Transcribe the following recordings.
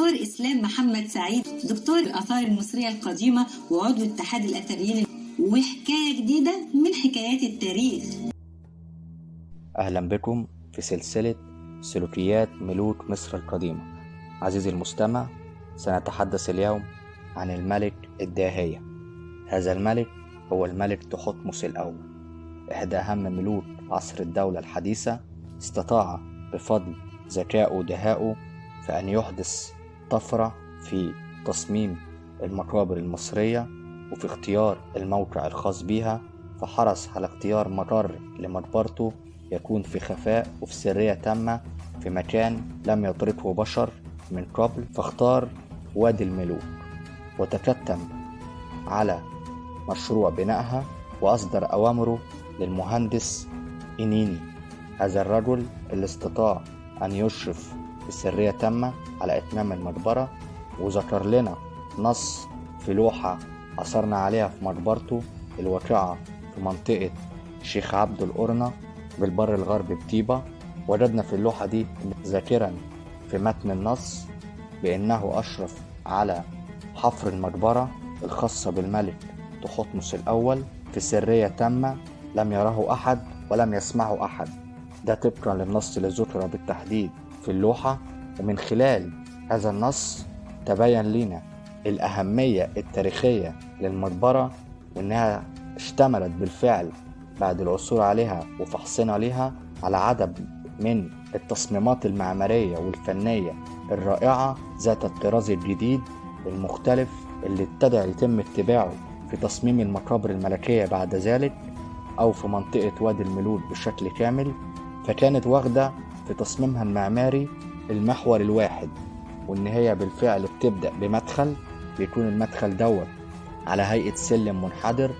دكتور إسلام محمد سعيد، دكتور الآثار المصرية القديمة وعضو اتحاد الأثريين، وحكاية جديدة من حكايات التاريخ. أهلا بكم في سلسلة سلوكيات ملوك مصر القديمة. عزيزي المستمع، سنتحدث اليوم عن الملك الداهية. هذا الملك هو الملك تحتمس الأول، إحدى أهم ملوك عصر الدولة الحديثة. استطاع بفضل ذكائه ودهائه فأن يحدث طفرة في تصميم المقابر المصرية وفي اختيار الموقع الخاص بها، فحرص على اختيار مقر لمقبرته يكون في خفاء وفي سرية تامة في مكان لم يطرقه بشر من قبل، فاختار وادي الملوك وتكتم على مشروع بنائها وأصدر أوامره للمهندس إنيني، هذا الرجل اللي استطاع أن يشرف بسرية تامة على إتمام المقبرة. وذكر لنا نص في لوحة عثرنا عليها في مقبرته الواقعة في منطقة شيخ عبد القرنة بالبر الغربي بطيبة. وجدنا في اللوحة دي ذاكرا في متن النص بأنه أشرف على حفر المقبرة الخاصة بالملك تحتمس الأول في سرية تامة لم يره أحد ولم يسمعه أحد، ده طبقا للنص اللي ذكر بالتحديد في اللوحة. ومن خلال هذا النص تبين لنا الأهمية التاريخية للمقبرة، وأنها اشتملت بالفعل بعد العثور عليها وفحصنا لها على عدد من التصميمات المعمارية والفنية الرائعة ذات الطراز الجديد المختلف اللي ابتدى يتم اتباعه في تصميم المقابر الملكية بعد ذلك، أو في منطقة وادي الملوك بشكل كامل. فكانت واخدة في تصميمها المعماري المحور الواحد، وإن هي بالفعل بتبدأ بمدخل بيكون المدخل دوت على هيئة سلم منحدر،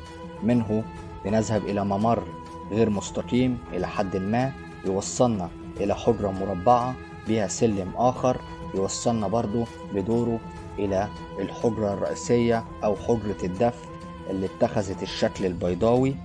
منه بنذهب إلى ممر غير مستقيم إلى حد ما يوصلنا إلى حجرة مربعة بها سلم آخر يوصلنا برضو بدوره إلى الحجرة الرئيسية أو حجرة الدفن اللي اتخذت الشكل البيضاوي،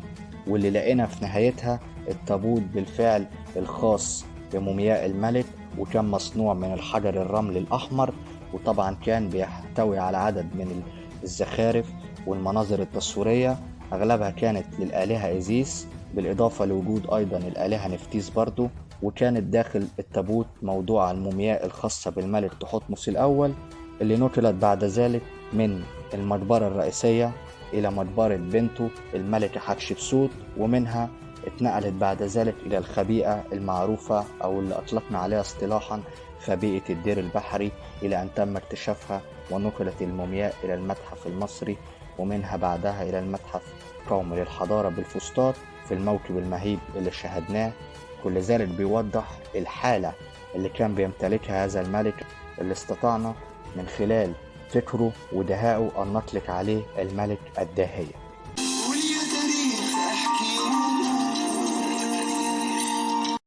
واللي لقينا في نهايتها التابوت بالفعل الخاص بمومياء الملك، وكان مصنوع من الحجر الرمل الأحمر. وطبعا كان بيحتوي على عدد من الزخارف والمناظر التصويرية، أغلبها كانت للآلهة إيزيس بالإضافة لوجود أيضا الآلهة نفتيس برضو. وكانت داخل التابوت موضوع المومياء الخاصة بالملك تحتمس الأول، اللي نقلت بعد ذلك من المقبرة الرئيسية إلى مقبرة بنته الملكة حتشبسوت، ومنها اتنقلت بعد ذلك إلى الخبيئة المعروفة أو اللي أطلقنا عليها اصطلاحا خبيئة الدير البحري، إلى أن تم اكتشافها ونقلت المومياء إلى المتحف المصري، ومنها بعدها إلى المتحف القومي للحضارة بالفسطاط في الموكب المهيب اللي شاهدناه. كل ذلك بيوضح الحالة اللي كان بيمتلكها هذا الملك، اللي استطعنا من خلال فكره ودهائه أن نطلق عليه الملك الداهية.